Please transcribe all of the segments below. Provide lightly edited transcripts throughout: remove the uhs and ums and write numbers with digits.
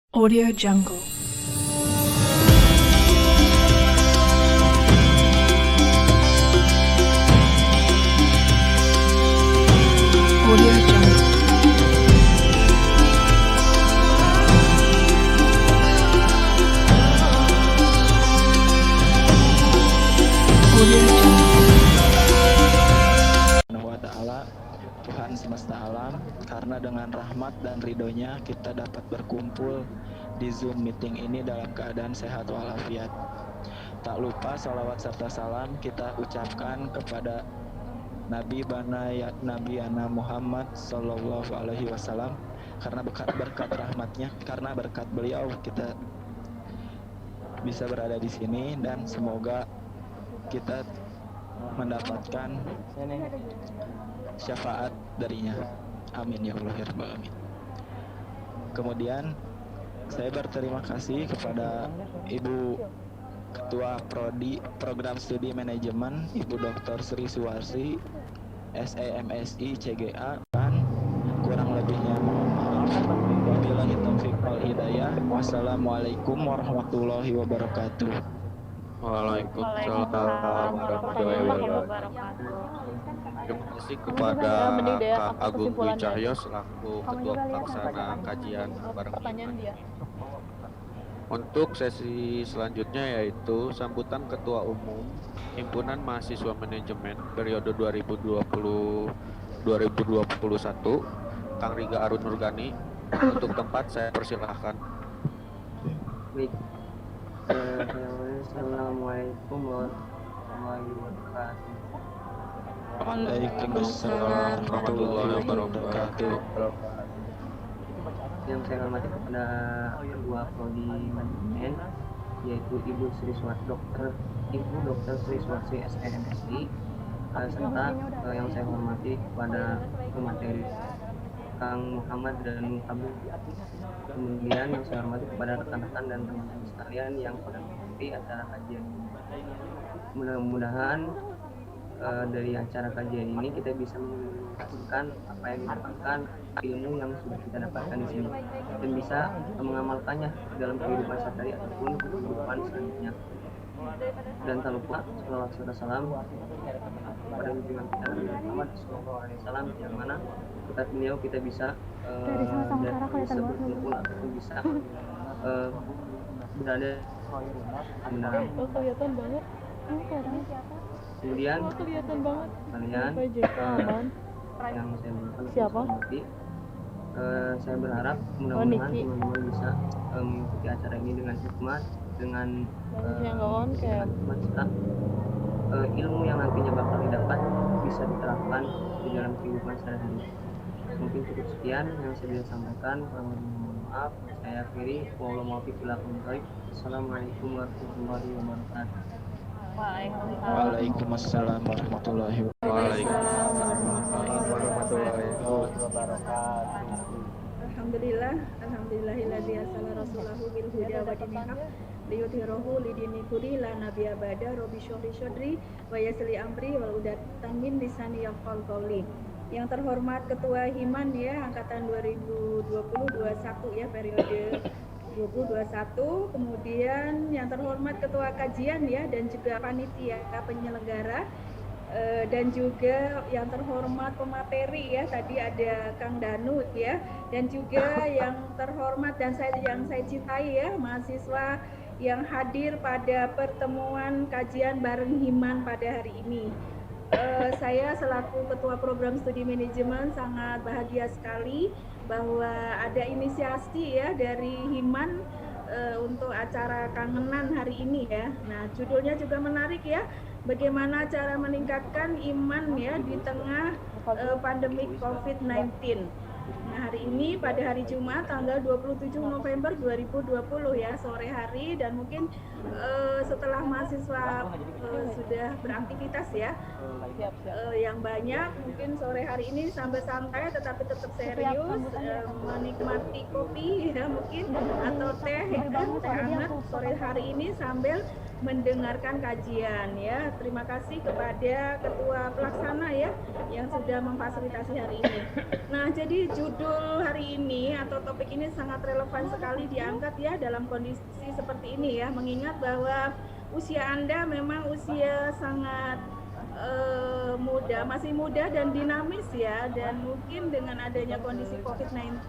Audio Jungle. Audio Jungle. Audio Jungle. Wa ta'ala, Tuhan semesta alam, karena dengan rahmat dan ridhonya kita dapat berkumpul di Zoom meeting ini dalam keadaan sehat walafiat. Tak lupa salawat serta salam kita ucapkan kepada Nabi Muhammad Sallallahu Alaihi Wasallam, karena berkat rahmatnya, karena berkat beliau kita bisa berada di sini, dan semoga kita mendapatkan syafaat darinya. Amin ya Allah ya Rabbal Alamin. Kemudian saya berterima kasih kepada Ibu Ketua Prodi Program Studi Manajemen, Ibu Dr. Sri Suwarsi, SEMSI CGA, dan kurang lebihnya mohon maaf. Wabillahi taufiq wal hidayah. Wassalamualaikum warahmatullahi wabarakatuh. Waalaikumsalam warahmatullahi wabarakatuh. Terima kasih kepada Kak Agung Dwi Cahyo selaku Ketua Pelaksana Kajian Bareng Iman. Untuk sesi selanjutnya yaitu sambutan Ketua Umum Himpunan Mahasiswa Manajemen periode 2020-2021, Kang Riga Arun Nurgani. Untuk tempat saya persilahkan. Baik. Assalamualaikum warahmatullahi wabarakatuh. Waalaikumsalam warahmatullahi wabarakatuh. Yang saya hormati kepada Ketua Prodi Manajemen, yaitu Ibu Dr. Sri Suwarsi SEMSI, serta yang saya hormati kepada pemateri Kang Muhammad dan Habib. Kemudian yang saya hormati kepada rekan-rekan dan teman-teman sekalian yang sudah mengikuti acara kajian ini. Mudah-mudahan dari acara kajian ini kita bisa mengintegrasikan apa yang didapatkan, ilmu yang sudah kita dapatkan di sini, dan bisa mengamalkannya dalam kehidupan sehari-hari ataupun kehidupan selanjutnya. Dan tak lupa salawat serta salam kepada junjungan kita Nabi Muhammad SAW, yang mana berkat beliau kita bisa berkumpul ataupun bisa berada mendalam. Kelihatan banget. Kemudian Kelihatan banget. kalian yang saya berikan Siapa? saya berharap mudah-mudahan teman-teman bisa mengikuti acara ini dengan hikmat, dengan serta ilmu yang nantinya bakal didapat bisa diterapkan di dalam kehidupan sehari-hari. Mungkin cukup sekian yang saya bisa sampaikan. Mohon maaf, saya akhiri. Assalamualaikum warahmatullahi wabarakatuh. Waalaikumsalam warahmatullahi wabarakatuh. Alhamdulillahilladzi arsala rasulahu bil huda wa dinil haq liyudhhirahu lidini kulli la nabiyya ba'da rabbi shrah sadri wa yassir li amri wal udatan min lisani yafqahu qawli. Yang terhormat Ketua Himan ya angkatan 2020-21 ya periode 2021, kemudian yang terhormat Ketua Kajian ya dan juga panitia penyelenggara, dan juga yang terhormat pemateri ya, tadi ada Kang Danut ya, dan juga yang terhormat dan yang saya cintai ya, mahasiswa yang hadir pada pertemuan kajian bareng Himan pada hari ini. Saya selaku Ketua Program Studi Manajemen sangat bahagia sekali bahwa ada inisiasi ya dari Himan untuk acara kangenan hari ini ya. Nah, judulnya juga menarik ya, bagaimana cara meningkatkan iman ya di tengah pandemi COVID-19. Nah, hari ini pada hari Jumat tanggal 27 November 2020 ya, sore hari, dan mungkin setelah mahasiswa sudah beraktivitas ya, yang banyak mungkin sore hari ini sambil santai tetapi tetap serius, menikmati kopi ya mungkin atau teh ya, teh hangat sore hari ini sambil mendengarkan kajian ya. Terima kasih kepada Ketua Pelaksana ya yang sudah memfasilitasi hari ini. Nah, jadi judul hari ini atau topik ini sangat relevan sekali diangkat ya dalam kondisi seperti ini ya, mengingat bahwa usia Anda memang usia sangat muda, masih muda dan dinamis ya, dan mungkin dengan adanya kondisi COVID-19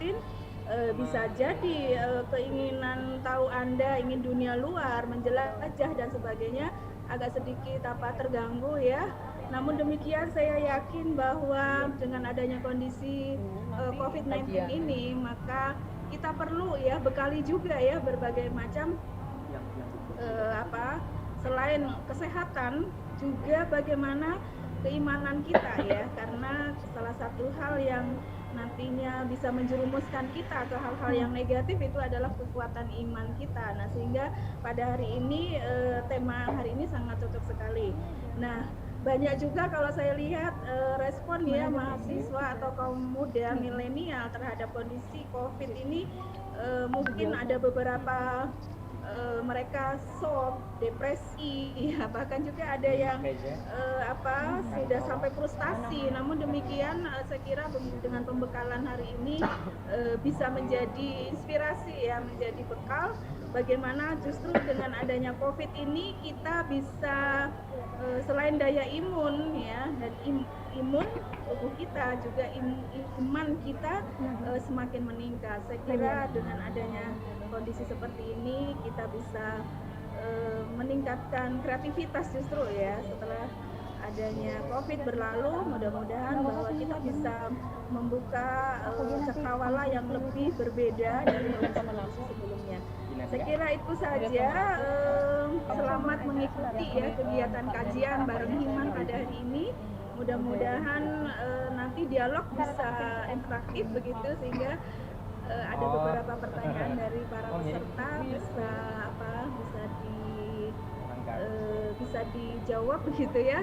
bisa jadi keinginan tahu Anda ingin dunia luar, menjelajah dan sebagainya agak sedikit terganggu ya. Namun demikian saya yakin bahwa dengan adanya kondisi COVID-19 ini, maka kita perlu ya bekali juga ya berbagai macam selain kesehatan juga bagaimana keimanan kita ya, karena salah satu hal yang nantinya bisa menjerumuskan kita ke hal-hal yang negatif itu adalah kekuatan iman kita. Nah, sehingga pada hari ini tema hari ini sangat cocok sekali. Nah, banyak juga kalau saya lihat respon ya mahasiswa atau kaum muda milenial terhadap kondisi COVID ini, mungkin ada beberapa mereka shock, depresi, ya, bahkan juga ada yang sudah sampai frustasi. Namun demikian saya kira dengan pembekalan hari ini bisa menjadi inspirasi ya, menjadi bekal bagaimana justru dengan adanya COVID ini kita bisa selain daya imun ya, dan imun tubuh kita juga iman kita semakin meningkat. Saya kira dengan adanya kondisi seperti ini kita bisa meningkatkan kreativitas justru ya. Setelah adanya COVID berlalu, mudah-mudahan bahwa kita bisa membuka cakrawala yang lebih berbeda dari kondisi sebelumnya. Saya kira itu saja. Selamat mengikuti ya kegiatan kajian bareng Himan pada hari ini. Mudah-mudahan nanti dialog bisa interaktif begitu, sehingga ada beberapa pertanyaan dari para peserta bisa dijawab begitu ya,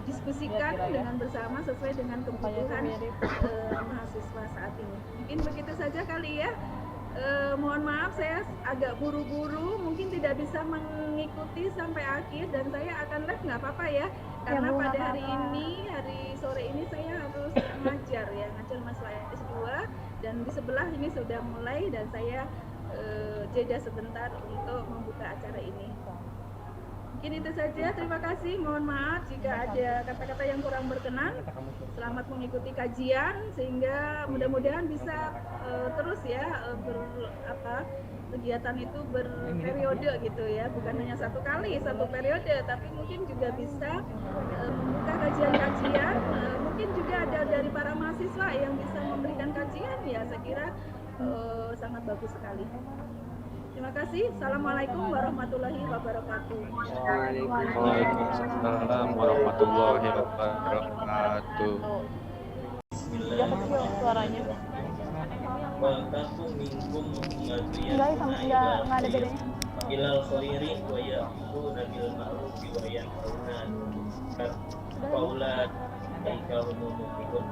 diskusikan dengan bersama sesuai dengan kebutuhan mahasiswa saat ini. Mungkin begitu saja kali ya. Mohon maaf saya agak buru-buru, mungkin tidak bisa mengikuti sampai akhir, dan saya akan live nggak apa-apa ya, karena pada hari sore ini saya harus ngajar masalah S2, dan di sebelah ini sudah mulai dan saya jeda sebentar untuk membuka acara ini. Mungkin itu saja, terima kasih, mohon maaf jika ada kata-kata yang kurang berkenan. Selamat mengikuti kajian, sehingga mudah-mudahan bisa terus ya kegiatan itu berperiode gitu ya, bukan hanya satu kali satu periode, tapi mungkin juga bisa membuka kajian-kajian. Mungkin juga ada dari para mahasiswa yang bisa memberikan kajian ya, saya kira sangat bagus sekali. Terima kasih. Assalamualaikum warahmatullahi wabarakatuh. Waalaikumsalam warahmatullahi wabarakatuh. Udah kecil suaranya. Enggak ada bedanya. Ilal khairi wa ya'muruna bil ma'rufi wa yanhauna 'anil munkar wa ulaika humul muflihun.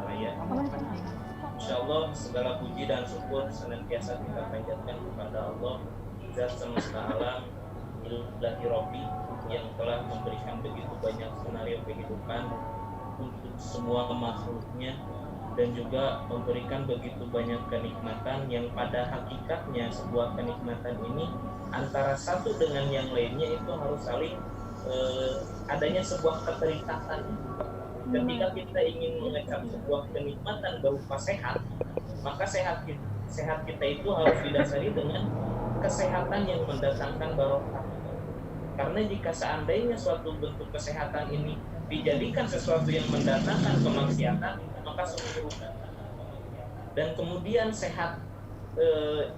Insyaallah segala puji dan syukur senantiasa kita panjatkan kepada Allah Zat semesta alam, Ilahi Rabbi, yang telah memberikan begitu banyak skenario kehidupan untuk semua makhluknya, dan juga memberikan begitu banyak kenikmatan yang pada hakikatnya sebuah kenikmatan ini antara satu dengan yang lainnya itu harus saling adanya sebuah keterikatan. Ketika kita ingin mengecap sebuah kenikmatan berupa sehat, maka sehat kita itu harus didasari dengan kesehatan yang mendatangkan barokah. Karena jika seandainya suatu bentuk kesehatan ini dijadikan sesuatu yang mendatangkan kemaksiatan, maka sungguh rugi. Dan kemudian sehat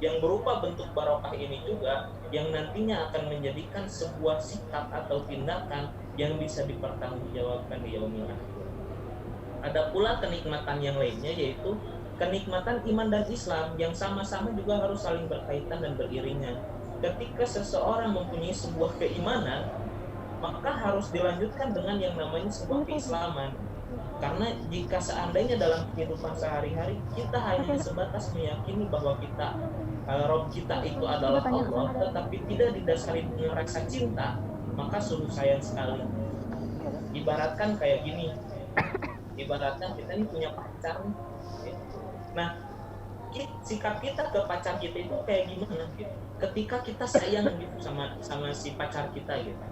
yang berupa bentuk barokah ini juga yang nantinya akan menjadikan sebuah sikap atau tindakan yang bisa dipertanggungjawabkan di yaumil akhir. Ada pula kenikmatan yang lainnya, yaitu kenikmatan iman dan Islam yang sama-sama juga harus saling berkaitan dan beriringan. Ketika seseorang mempunyai sebuah keimanan, maka harus dilanjutkan dengan yang namanya sebuah keislaman. Karena jika seandainya dalam kehidupan sehari-hari kita hanya sebatas meyakini bahwa Rob kita itu adalah Allah, tetapi tidak didasari dengan rasa cinta, maka sungguh sayang sekali. Ibaratkan kayak gini, ibaratkan kita ini punya pacar nih. Nah, sikap kita ke pacar kita itu kayak gimana gitu. Ketika kita sayang gitu sama si pacar kita gitu.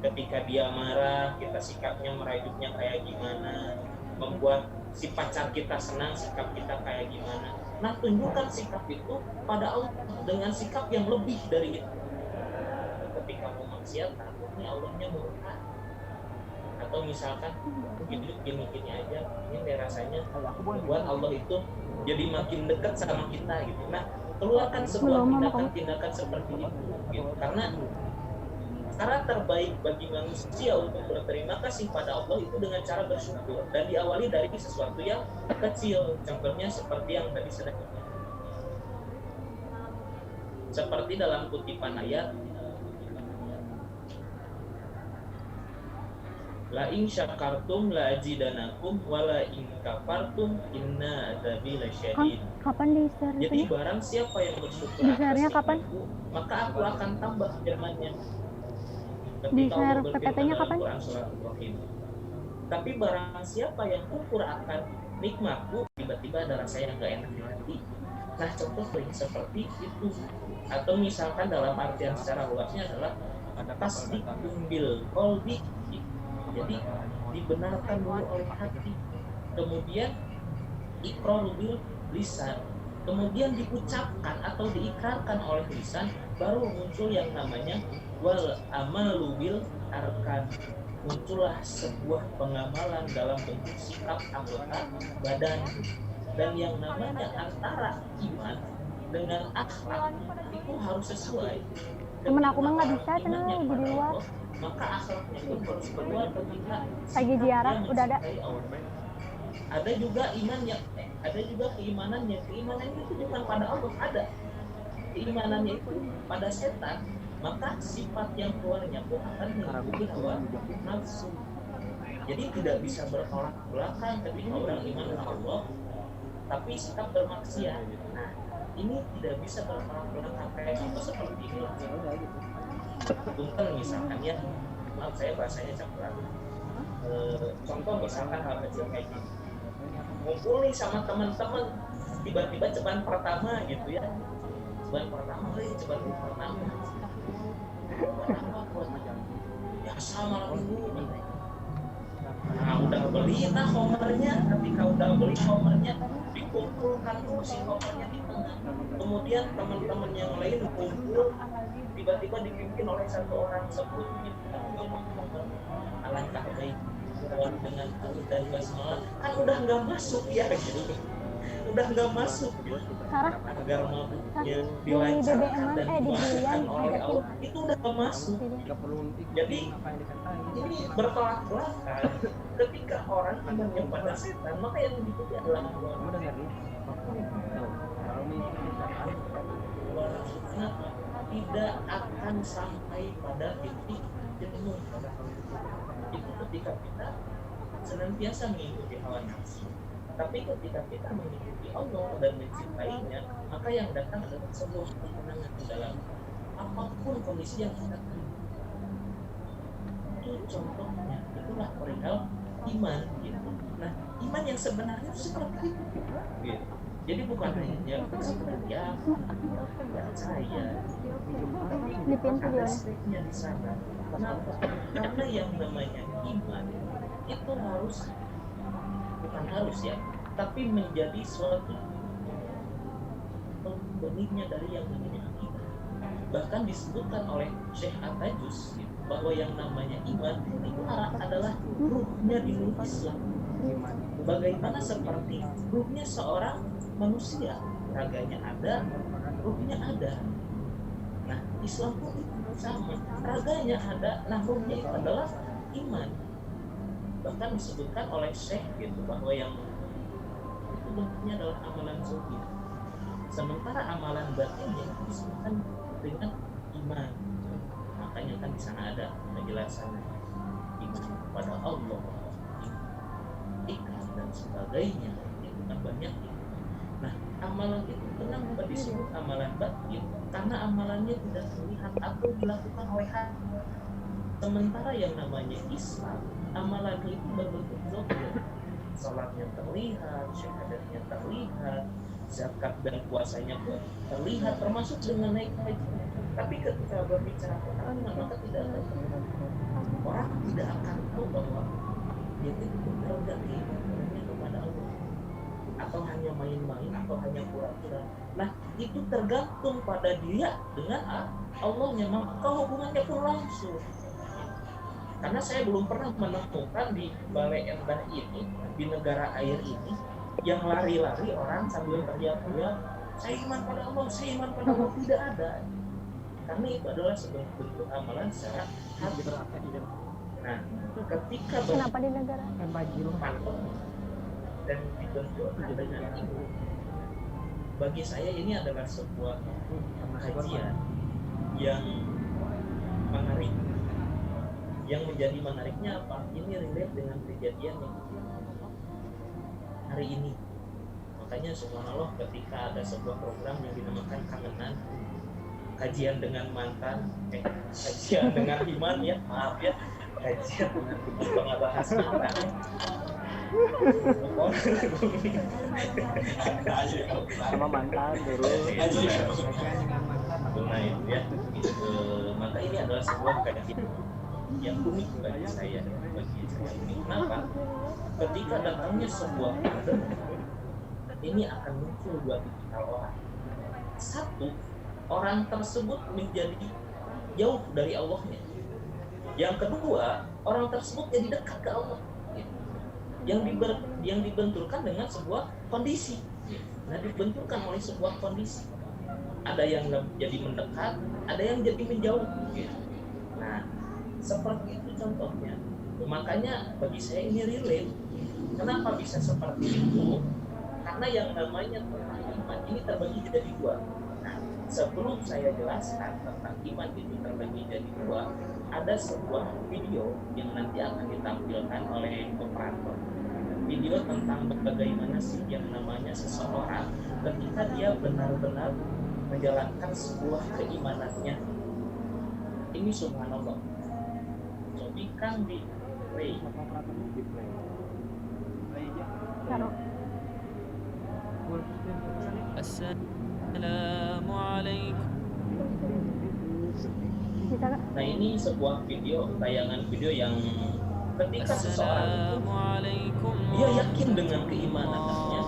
Ketika dia marah, kita sikapnya merayunya kayak gimana, membuat si pacar kita senang, sikap kita kayak gimana. Nah, tunjukkan sikap itu pada Allah dengan sikap yang lebih dari itu. Ketika mau maksiat, takutnya Allahnya murka. Atau misalkan hidup gini-gini aja, ini rasanya buat Allah itu jadi makin dekat sama kita gitu. Nah, keluarkan sebuah tindakan-tindakan seperti itu gitu. Karena cara terbaik bagi manusia untuk berterima kasih pada Allah itu dengan cara bersyukur, dan diawali dari sesuatu yang kecil. Contohnya seperti yang tadi sudah, seperti dalam kutipan ayat, la in syakartum la azidanakum wa la in kafartum inna adzabi lasyadid. Kapan di-share? Jadi barang siapa yang bersyukur Di-share-nya atas kapan? nikmatku, maka aku akan tambah firman-Nya. Di-share PPT-nya kapan? Tapi barang siapa yang kufur akan nikmatku, tiba-tiba ada rasa yang gak enak di hati. Nah, contoh seperti itu. Atau misalkan dalam artian secara luasnya adalah tasdik bil qalbi. Jadi dibenarkan dulu oleh hati, kemudian iqrar bil lisan, kemudian diucapkan atau diikrarkan oleh lisan, baru muncul yang namanya wal amalu bil arkan. Muncullah sebuah pengamalan dalam bentuk sikap anggota badan. Dan yang namanya antara iman dengan akhlak itu harus sesuai. Temen aku mah nggak bisa, tenang lagi di luar. Maka akhlaknya itu harus keluar ketika Lagi ziarah, udah ada. Ada juga iman yang ada juga keimanannya. Keimanannya itu bukan pada Allah, ada. Keimanannya itu pada setan. Maka sifat yang keluarnya pun akan mengikuti hawa nafsu. Jadi tidak bisa bertolak belakang ketika orang iman kepada Allah tapi sikap bermaksiat. Nah, ini tidak bisa bertolak belakang kayak contoh seperti ini. Contoh misalkan ya, maaf saya bahasanya campuran. Contoh misalkan hal kecil kayak gini, ngumpul nih sama teman-teman, tiba-tiba ceban pertama gitu ya, ceban pertama, ceban pertama, ya sama dulu. Nah, udah beli nah homernya, ketika udah beli homernya dikumpulkan tuh si homernya di tengah, kemudian teman-teman yang lain kumpul, tiba-tiba dipimpin oleh satu orang sebut alangkah baik dengan alif dan basmalah, kan udah nggak masuk ya gitu, udah nggak masuk gitu. Agar mabuknya dilancarkan dan dimaafkan oleh Allah, itu udah nggak masuk. Jadi ini bertolak belakang. Ketika orang imannya pada setan, maka yang diikuti adalah tidak akan sampai pada titik jenuh. Itu ketika kita senantiasa mengikuti hawa nafsu. Tapi ketika kita mengikuti Allah dan mencintainya, maka yang datang adalah sebuah ketenangan di dalam apapun kondisi yang kita terima. Itu contohnya, itulah perihal iman gitu. Nah, iman yang sebenarnya itu seperti itu gitu. Jadi bukan hanya sekedar ya percaya, tapi ada stepnya di sana. Kenapa? Karena yang namanya iman itu harus, bukan harus ya, tapi menjadi suatu benihnya dari yang namanya iman. Bahkan disebutkan oleh Syekh At-Tajus bahwa yang namanya iman itu adalah ruhnya di nur Islam. Bagaimana seperti ruhnya seorang manusia, raganya ada, ruhnya ada. Nah, Islam pun itu sama, raganya ada, nah ruhnya itu adalah iman. Bahkan disebutkan oleh Syekh gitu bahwa yang itu bentuknya adalah amalan zahir. Sementara amalan batinnya disebutkan dengan iman. Makanya kan di sana ada penjelasannya, iman kepada Allah, ikhlas dan sebagainya. Itu kan banyak. Nah, amalan itu kenapa disebut amalan batin? Karena amalannya tidak terlihat atau dilakukan oleh hati. Sementara yang namanya Islam, amalannya itu berbentuk zahir. Salatnya terlihat, syahadatnya terlihat, zakat dan puasanya pun terlihat, termasuk dengan naik haji. Tapi ketika berbicara tentang iman, maka tidak akan orang tidak akan tahu bahwa dia itu benar nggak keimanannya kepada Allah, atau hanya main-main, atau hanya pura-pura. Nah, itu tergantung pada dia dengan Allahnya, maka hubungannya pun langsung. Karena saya belum pernah menemukan di Balai Endah ini, di negara air ini, yang lari-lari orang sambil teriak-teriak, saya iman pada Allah, saya iman pada Allah. Tidak ada. Karena itu adalah sebuah bentuk amalan secara hati. Nah, ketika Kenapa di negara? pantau dan dibenturkan dengan itu, bagi saya ini adalah sebuah kajian yang menarik. Yang menjadi menariknya apa? Ini relate dengan kejadian yang hari ini. Makanya subhanallah, ketika ada sebuah program yang dinamakan Kangenan, kajian dengan mantan, kajian dengan iman, ya maaf ya, kajian dengan nggak bahas mantan. Sama mantan terus. Nah itu ya. Maka ini adalah sebuah kajian yang unik bagi saya. Kenapa? Ketika datangnya sebuah pandemi, ini akan muncul dua tipikal orang. Satu, orang tersebut menjadi jauh dari Allahnya. Yang kedua, orang tersebut jadi dekat ke Allah. Yang dibenturkan dengan sebuah kondisi. Nah, dibenturkan oleh sebuah kondisi. Ada yang jadi mendekat, ada yang jadi menjauh. Nah, seperti itu contohnya. Makanya bagi saya ini relate. Kenapa bisa seperti itu? Karena yang namanya tentang iman ini terbagi jadi dua. Nah, sebelum saya jelaskan tentang iman itu terbagi jadi dua, ada sebuah video yang nanti akan ditampilkan oleh operator. Video tentang bagaimana sih yang namanya seseorang ketika dia benar-benar menjalankan sebuah keimanannya. Ini subhanallah. Jadi kan di play. Taruh. Assalamualaikum. Bisa nggak? Nah, ini sebuah video, tayangan video yang ketika seseorang dia yakin dengan keimanannya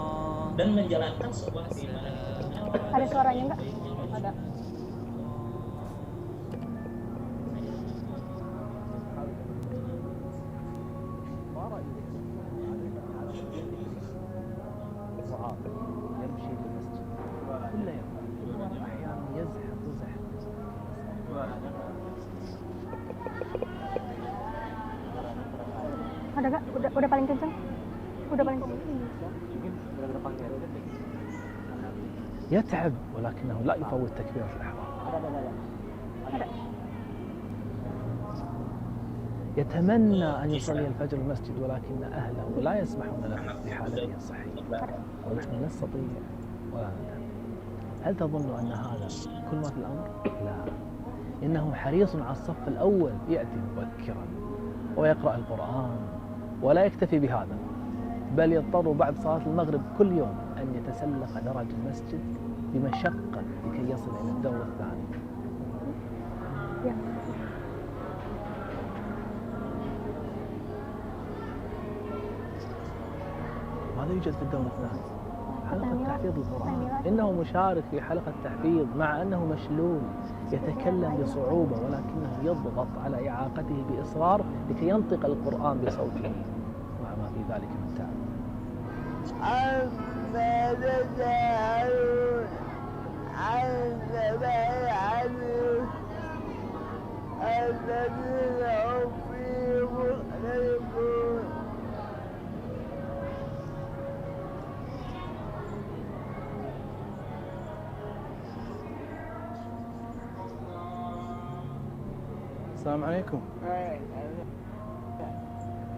dan menjalankan sebuah keimanan. Ada suaranya nggak? Ada. يمشي للمسجد كل يوم أحيانا يزحف Ada nggak? Udah paling kencang? Udah paling kencang. يتعب ولكنه لا يفوت تكبيرة الإحرام. يتمنى أن يصلي الفجر المسجد ولكن أهله لا يسمحون له في حالته الصحية ونحن نستطيع ولا نقدر. هل تظن أن هذا كل ما في الأمر؟ لا، إنه حريص على الصف الأول، يأتي مبكرا ويقرأ القرآن ولا يكتفي بهذا، بل يضطر بعد صلاة المغرب كل يوم أن يتسلق درج المسجد بمشقة لكي يصل إلى الدور الثاني. ماذا يوجد في الدور الثاني؟ حلقة تحفيظ القرآن. إنه مشارك في حلقة تحفيظ مع أنه مشلول، يتكلم بصعوبة ولكنه يضغط على إعاقته بإصرار لكي ينطق القرآن بصوته مع ما في ذلك من تعب. عما تسألون عما يعلمون الذين هم فيه مختلفون. السلام عليكم.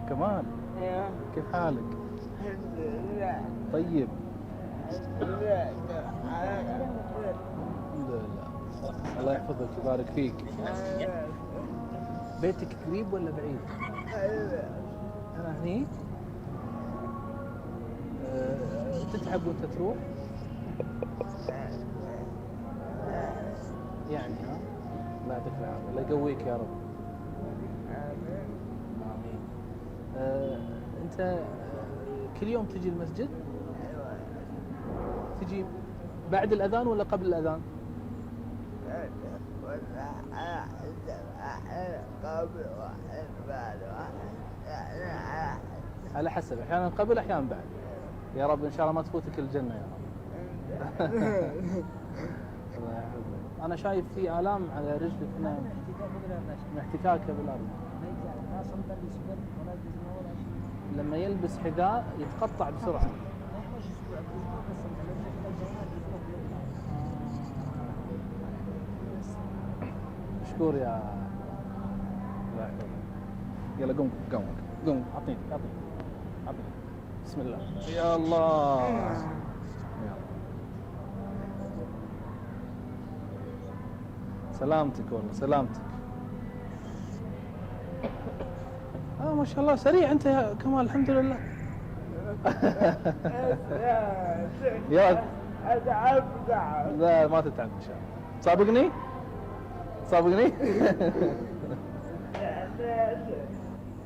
كمال، كيف حالك؟ الحمد لله. طيب. الحمد لله. الحمد لله. الله يحفظك ويبارك فيك. بيتك قريب ولا بعيد؟ أنا هني. تتعب وأنت تروح؟ يعني ها؟ الله يعطيك العافية، الله يقويك يا رب. آمين. أنت كل يوم تجي المسجد؟ تجي بعد الأذان ولا قبل الأذان؟ قبل واحد بعد واحد على حسب، أحيانا قبل أحيانا بعد. يا رب إن شاء الله ما تفوتك الجنة يا رب. الله يحفظك. أنا شايف في آلام على رجلك هنا من احتكاكه بالأرض. لما يلبس حذاء يتقطع بسرعة. مشكور يا الله يحفظك. يلا قوم قوم قوم، أعطيني. بسم الله. يا الله. سلامتك والله سلامتك. ما شاء الله سريع انت يا كمال، الحمد لله. يا اتعب. لا ما تتعب ان شاء الله. سابقني.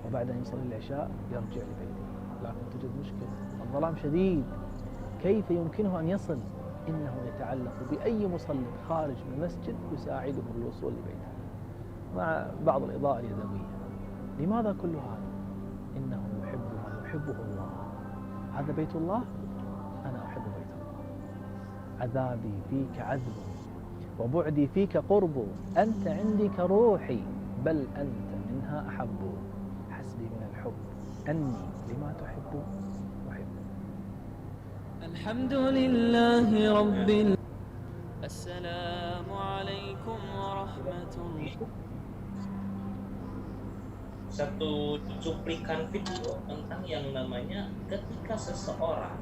وبعد ان يصلي العشاء يرجع لبيته، لكن توجد مشكله، الظلام شديد. كيف يمكنه ان يصل؟ انه يتعلق باي مصل خارج من المسجد يساعده الوصول لبيته مع بعض الاضاءه اليدويه. لماذا كل هذا؟ انه يحب ما يحبه الله. هذا بيت الله، انا احب بيت الله. عذابي فيك عذب وبعدي فيك قرب، انت عندي كروحي بل انت منها احب. حسبي من الحب اني لما تحب احب. الحمد لله رب السلام عليكم ورحمة الله. Satu cuplikan video tentang yang namanya ketika seseorang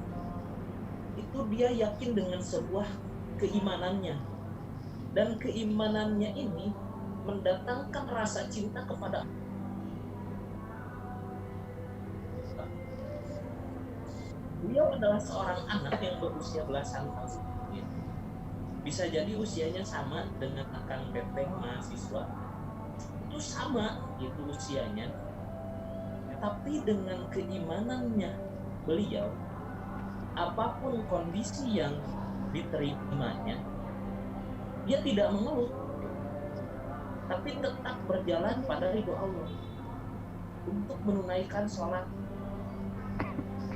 itu dia yakin dengan sebuah keimanannya, dan keimanannya ini mendatangkan rasa cinta kepada beliau adalah seorang anak yang berusia belasan tahun. Bisa jadi usianya sama dengan Akang Teteh mahasiswa, itu sama itu usianya, tapi dengan keimanannya beliau, apapun kondisi yang diterimanya, dia tidak mengeluh, tapi tetap berjalan pada ridho Allah untuk menunaikan sholat.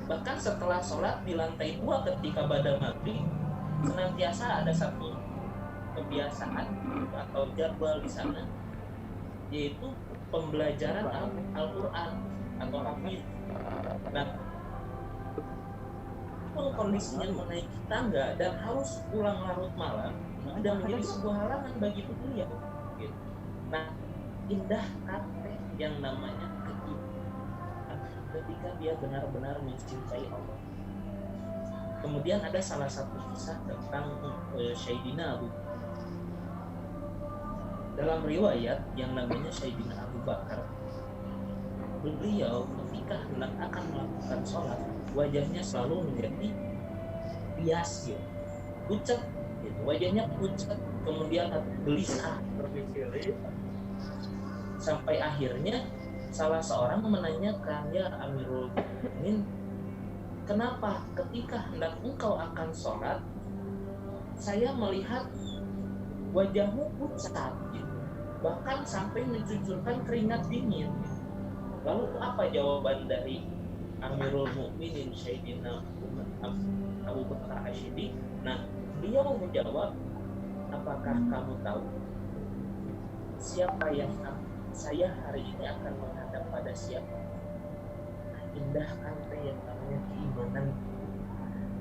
Bahkan setelah sholat di lantai 2 ketika bada maghrib, senantiasa ada satu kebiasaan atau jadwal di sana, yaitu pembelajaran Al-Quran atau hafiz. Nah, pun kondisinya menaiki tangga dan harus pulang larut malam, tidak menjadi sebuah halangan bagi beliau. Nah, indah kata yang namanya ketika dia benar-benar mencintai Allah. Kemudian ada salah satu kisah tentang Sayyidina Abu. Dalam riwayat yang namanya Sayyidina Abu Bakar, beliau ketika hendak akan melakukan sholat, wajahnya selalu menjadi pias, ya, pucat, gitu. Wajahnya pucat, kemudian gelisah, berpikir, sampai akhirnya salah seorang menanyakan, ya Amirul Mukminin, kenapa ketika hendak engkau akan sholat, saya melihat wajahmu pucat, gitu. Bahkan sampai mencucurkan keringat dingin. Lalu apa jawaban dari Amirul Mukminin Sayyidina Abu Bakar Ash-Shiddiq? Nah, beliau menjawab, apakah kamu tahu siapa yang saya hari ini akan menghadap pada siapa? Indah kata yang namanya keimanan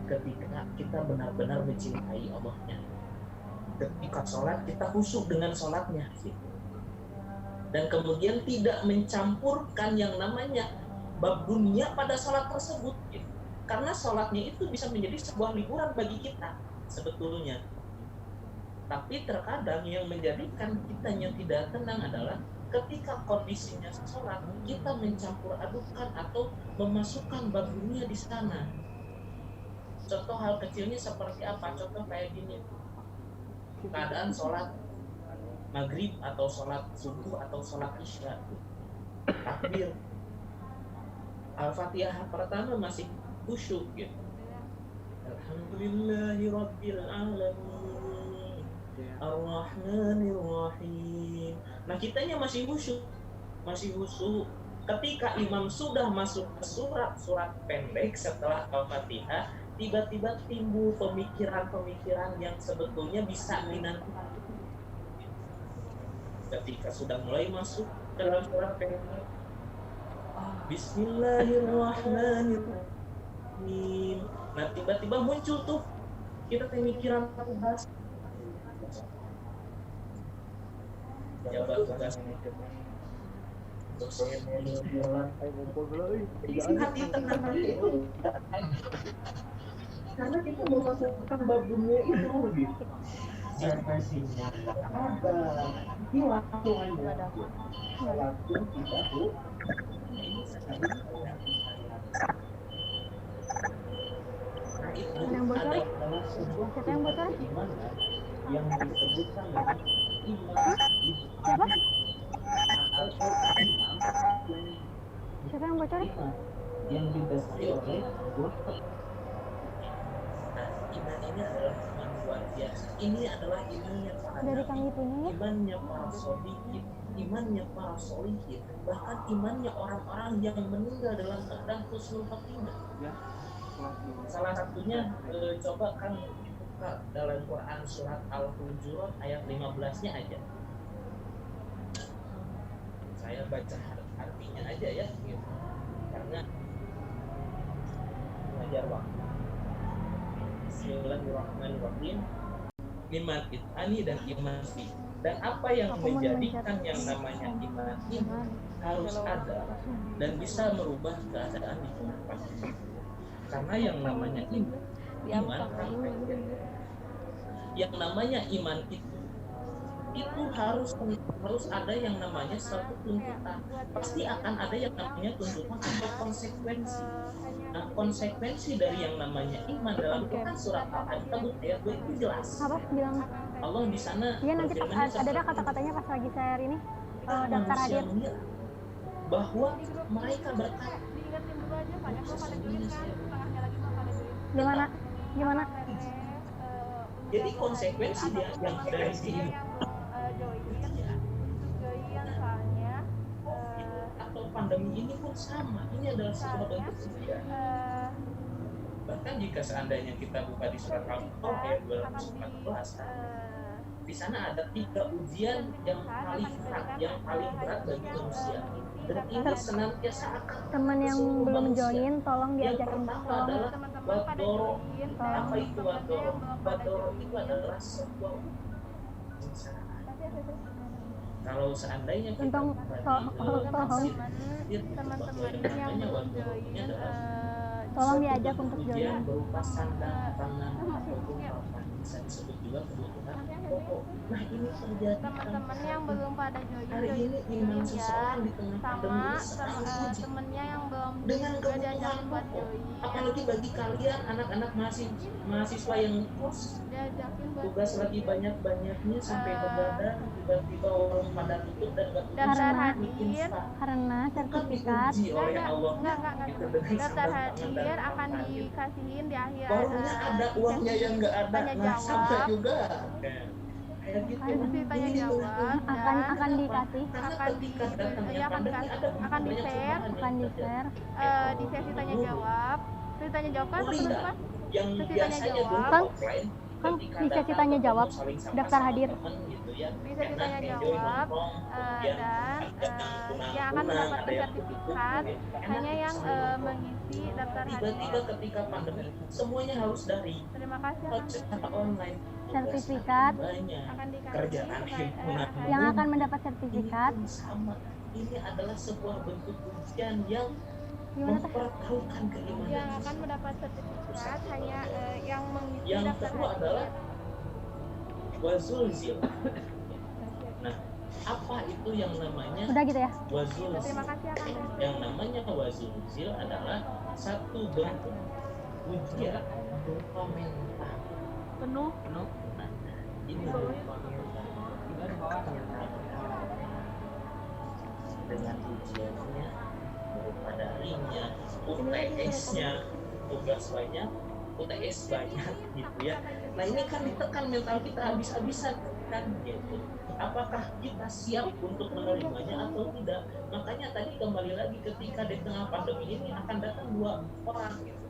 ketika kita benar-benar mencintai Allahnya. Ketika sholat kita khusyuk dengan sholatnya, gitu. Dan kemudian tidak mencampurkan yang namanya bab dunia pada sholat tersebut, gitu. Karena sholatnya itu bisa menjadi sebuah liburan bagi kita sebetulnya. Tapi terkadang yang menjadikan kitanya tidak tenang adalah ketika kondisinya sholat, kita mencampur adukan atau memasukkan bab dunia di sana. Contoh hal kecilnya seperti apa? Contoh kayak gini, keadaan sholat maghrib atau sholat subuh atau sholat isya, takbir, Al-Fatihah pertama masih khusyuk gitu. Alhamdulillahirabbil alamin. Ar-Rahmanir-Rahim. Nah, kitanya masih khusyuk. Ketika imam sudah masuk ke surat pendek setelah Al-Fatihah, tiba-tiba timbul pemikiran-pemikiran yang sebetulnya bisa dinantikan. Ketika sudah mulai masuk dalam surat pendek, Bismillahirrahmanirrahim. Nah, tiba-tiba muncul tuh kita pemikiran bahas. Jabat tugas isi hati tenang itu karena kita mau masukkan bab dunia itu gitu. Siapa ada di waktu Anda waktu kita tuh Yang bocor? Siapa yang bocor? Yang disebutkan dengan iman. Siapa? Siapa yang bocor? Yang didasari oleh iman ini adalah iman luar biasa. Ini adalah imannya para Dari kami punya ya? imannya para sholihin, imannya para sholihin, bahkan imannya orang-orang yang meninggal dalam keadaan husnul khotimah. Salah satunya coba kan buka dalam Quran surat Al-Hujurat ayat 15-nya aja. Saya baca artinya aja ya gitu. Karena mengajar waktu. Bismillahirrahmanirrahim. Iman itani dan iman fi. Dan apa yang menjadikan yang namanya iman ini harus ada dan bisa merubah keadaan di tempat. Karena yang namanya iman yang namanya iman itu harus ada yang namanya satu tuntutan. Pasti akan ada yang namanya tuntutan atau konsekuensi. Nah, konsekuensi dari yang namanya iman dalam Quran surat Al-Ankabut ayat 2 itu jelas. Apa bilang? Allah di sana Iya, nanti ada kata-katanya pas lagi share ini daftar hadir. Bahwa mereka berkata Gimana? Jadi konsekuensi dia yang dari sini atau pandemi ini pun sama. Ini adalah sebuah bentuk ujian. Bahkan jika seandainya kita buka di surat Al-Baqarah ayat 214, di sana ada 3 ujian yang paling berat bagi manusia. Dan ini senantiasa akan teman yang belum join tolong diajakin adalah wadoro. Apa itu wadoro? Wadoro itu adalah sebuah kesengsaraan. Kalau seandainya kita tolong diajak untuk join. Berupa sandang pangan ataupun bisa disebut juga kebutuhan pokok. Nah, ini terjadi teman-teman yang belum pada join hari ini iman seseorang di tengah pandemi temennya yang belum dengan juga diajakin buat pokok. join, Apalagi bagi kalian anak-anak mahasiswa yang diajakin buat tugas lagi banyak-banyaknya sampai begadang, tiba-tiba orang pada tutup dan gak daftar hadir karena sertifikat oleh Allah. Daftar hadir akan dikasihin di akhir Barunya ada uangnya yang nggak ada, nah sampai juga kayak gitu. Sesi tanya jawab akan dikasih akan di share di sesi tanya jawab. Sesi tanya jawab kan apa? Yang Sesi tanya biasanya jawab. Kang di sesi tanya jawab daftar hadir. Di sesi tanya jawab dan yang akan mendapatkan sertifikat hanya yang mengisi daftar hadir. Tiba-tiba ketika pandemi semuanya harus dari Terima kasih. secara online. Sertifikat Akan Kerjaan himpunan yang akan mendapat sertifikat ini sama. Ini adalah sebuah bentuk ujian yang gimana teh? mempertaruhkan keimanan. Yang akan mendapat sertifikat hanya yang mengisi Yang daftar kedua adalah wazulzil. Nah, apa itu itu yang namanya Udah gitu ya. wazul. Terima kasih ya Kang. Yang namanya wazulzil adalah satu bentuk ujian berupa mental. Penuh. Nah, ini berupa mental. Dengan ujiannya berupa darinya, UTS-nya, tugas banyak, UTS banyak gitu ya. Nah ini kan ditekan mental kita habis-habisan kan gitu. Apakah kita siap untuk menerimanya atau tidak? Makanya tadi kembali lagi ketika di tengah pandemi ini akan datang dua orang gitu.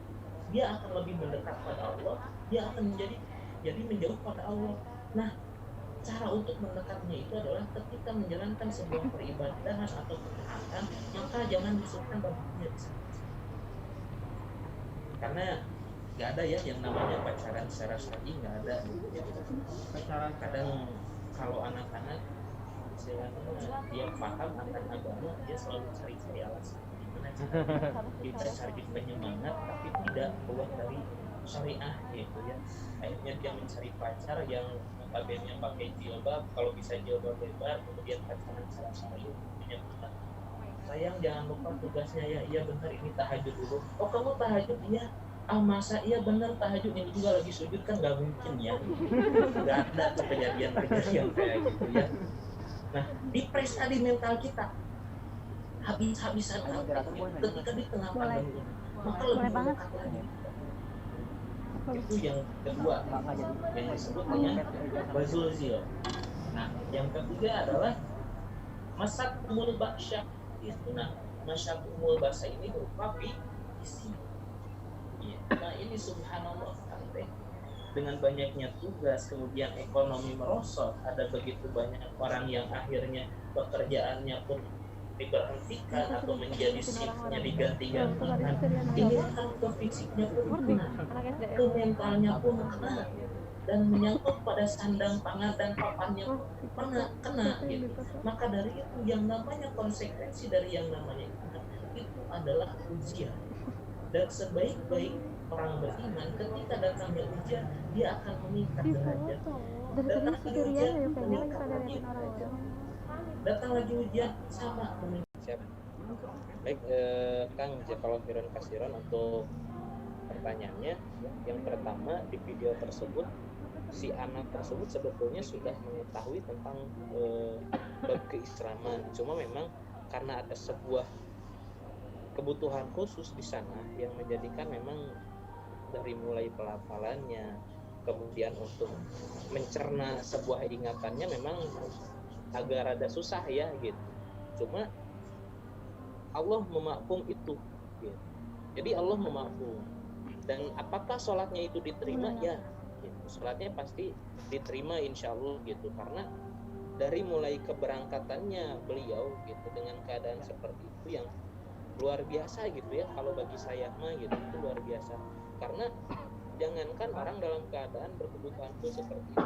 Dia akan lebih mendekat pada Allah, dia akan jadi menjauh pada Allah. Nah, cara untuk mendekatnya itu adalah ketika menjalankan sebuah peribadahan atau ketaatan, maka jangan disebutkan babunya di sana. Karena nggak ada ya yang namanya pacaran secara syar'i, nggak ada. Pacaran kadang kalau anak-anak istilahnya dia paham akan agama, dia selalu cari alasan gimana cara kita cari penyemangat tapi tidak keluar dari syariah gitu ya. Akhirnya dia mencari pacar yang notabene pakai jilbab, kalau bisa jilbab lebar, kemudian pacaran secara syar'i punya benar. Sayang jangan lupa tugasnya ya, iya benar ini tahajud dulu. Oh kamu tahajud iya. Ah masa iya benar tahajud ini juga lagi sujud kan nggak mungkin ya. Nggak ada tuh kejadian kayak gitu ya. Nah dipres tadi mental kita habis-habisan ketika di tengah pandemi maka lebih dekat lagi. Itu yang kedua yang disebut dengan wazulzil. Nah yang ketiga adalah masakumul baksyah itu. Nah masakumul bahasa ini berupa visi. Nah ini subhanallah dengan banyaknya tugas kemudian ekonomi merosot, ada begitu banyak orang yang akhirnya pekerjaannya pun diberhentikan atau menjadi shiftnya diganti-gantikan. Ini kan ke fisiknya pun kena, ke mentalnya pun kena, dan menyangkut pada sandang pangan dan papannya kena gitu. Maka dari itu yang namanya konsekuensi dari yang namanya itu adalah ujian. Dan sebaik-baik orang beriman ketika datangnya ujian dia akan meningkat derajat. Datang ujian meningkat lagi. Datang lagi ujian sama meningkat. Baik, Kang Jazakallahu khairan untuk pertanyaannya. Yang pertama di video tersebut si anak tersebut sebetulnya sudah mengetahui tentang bab keislaman. Cuma memang karena ada sebuah kebutuhan khusus di sana yang menjadikan memang dari mulai pelafalannya kemudian untuk mencerna sebuah ingatannya memang agak rada susah ya gitu. Cuma Allah memaklum itu gitu. Jadi Allah memaklum. Dan apakah sholatnya itu diterima? Ya gitu. Sholatnya pasti diterima insya Allah gitu. Karena dari mulai keberangkatannya beliau gitu dengan keadaan seperti itu yang luar biasa gitu ya. Kalau bagi saya mah gitu itu luar biasa. Karena jangankan orang dalam keadaan berkebutuhan khusus seperti itu,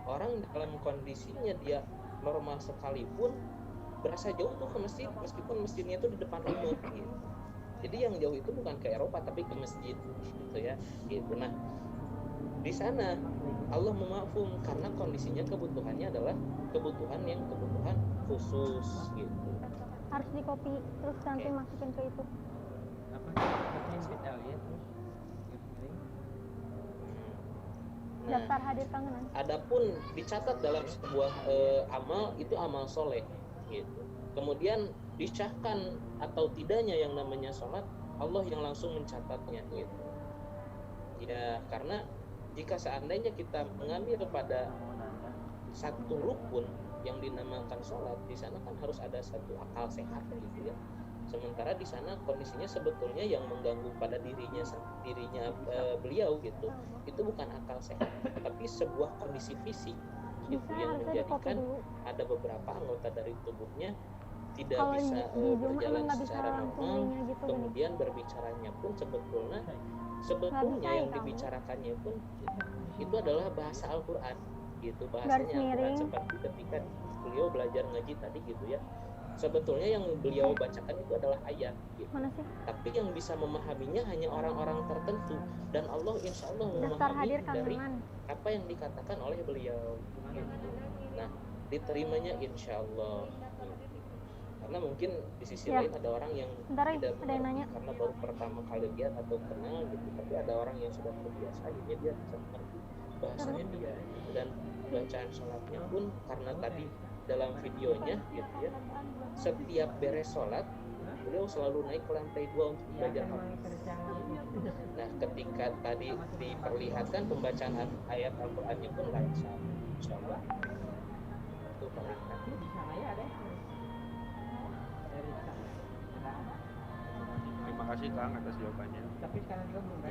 orang dalam kondisinya dia normal sekalipun berasa jauh tuh ke masjid meskipun masjidnya itu di depan rumah gitu. Jadi yang jauh itu bukan ke Eropa tapi ke masjid gitu ya gitu. Nah di sana Allah memaafkan karena kondisinya kebutuhannya adalah kebutuhan khusus gitu. Harus di copy terus nanti masukin ke itu. Daftar hadir kangenan. Adapun dicatat dalam sebuah amal itu amal soleh gitu. Kemudian disahkan atau tidaknya yang namanya sholat, Allah yang langsung mencatatnya gitu. Ya karena jika seandainya kita mengambil kepada satu rukun yang dinamakan sholat, di sana kan harus ada satu akal sehat gitu ya. Sementara di sana kondisinya sebetulnya yang mengganggu pada dirinya beliau gitu, itu bukan akal sehat, tapi sebuah kondisi fisik gitu yang menjadikan ada beberapa anggota dari tubuhnya tidak bisa berjalan secara normal, kemudian berbicaranya pun sebetulnya yang dibicarakannya pun itu adalah bahasa Al-Quran gitu, bahasanya Al-Quran seperti ketika beliau belajar ngaji tadi gitu ya. Sebetulnya yang beliau bacakan itu adalah ayat gitu. Tapi yang bisa memahaminya hanya orang-orang tertentu, dan Allah insya Allah memahami dari apa yang dikatakan oleh beliau gitu. Nah diterimanya insya Allah. Karena mungkin di sisi Ya. lain ada orang yang Bentar, tidak ada yang nanya. mengerti karena baru pertama kali lihat atau kenal gitu, tapi ada orang yang sudah terbiasa akhirnya dia bisa mengerti bahasanya dia gitu. Dan bacaan sholatnya pun karena tadi dalam videonya gitu ya, setiap beres sholat beliau selalu naik ke lantai 2 untuk belajar hadis. Nah, ketika tadi diperlihatkan pembacaan ayat Al-Qur'annya pun lancar, insyaallah. Itu paling Terima kasih Kang atas jawabannya. Tapi sekarang juga belum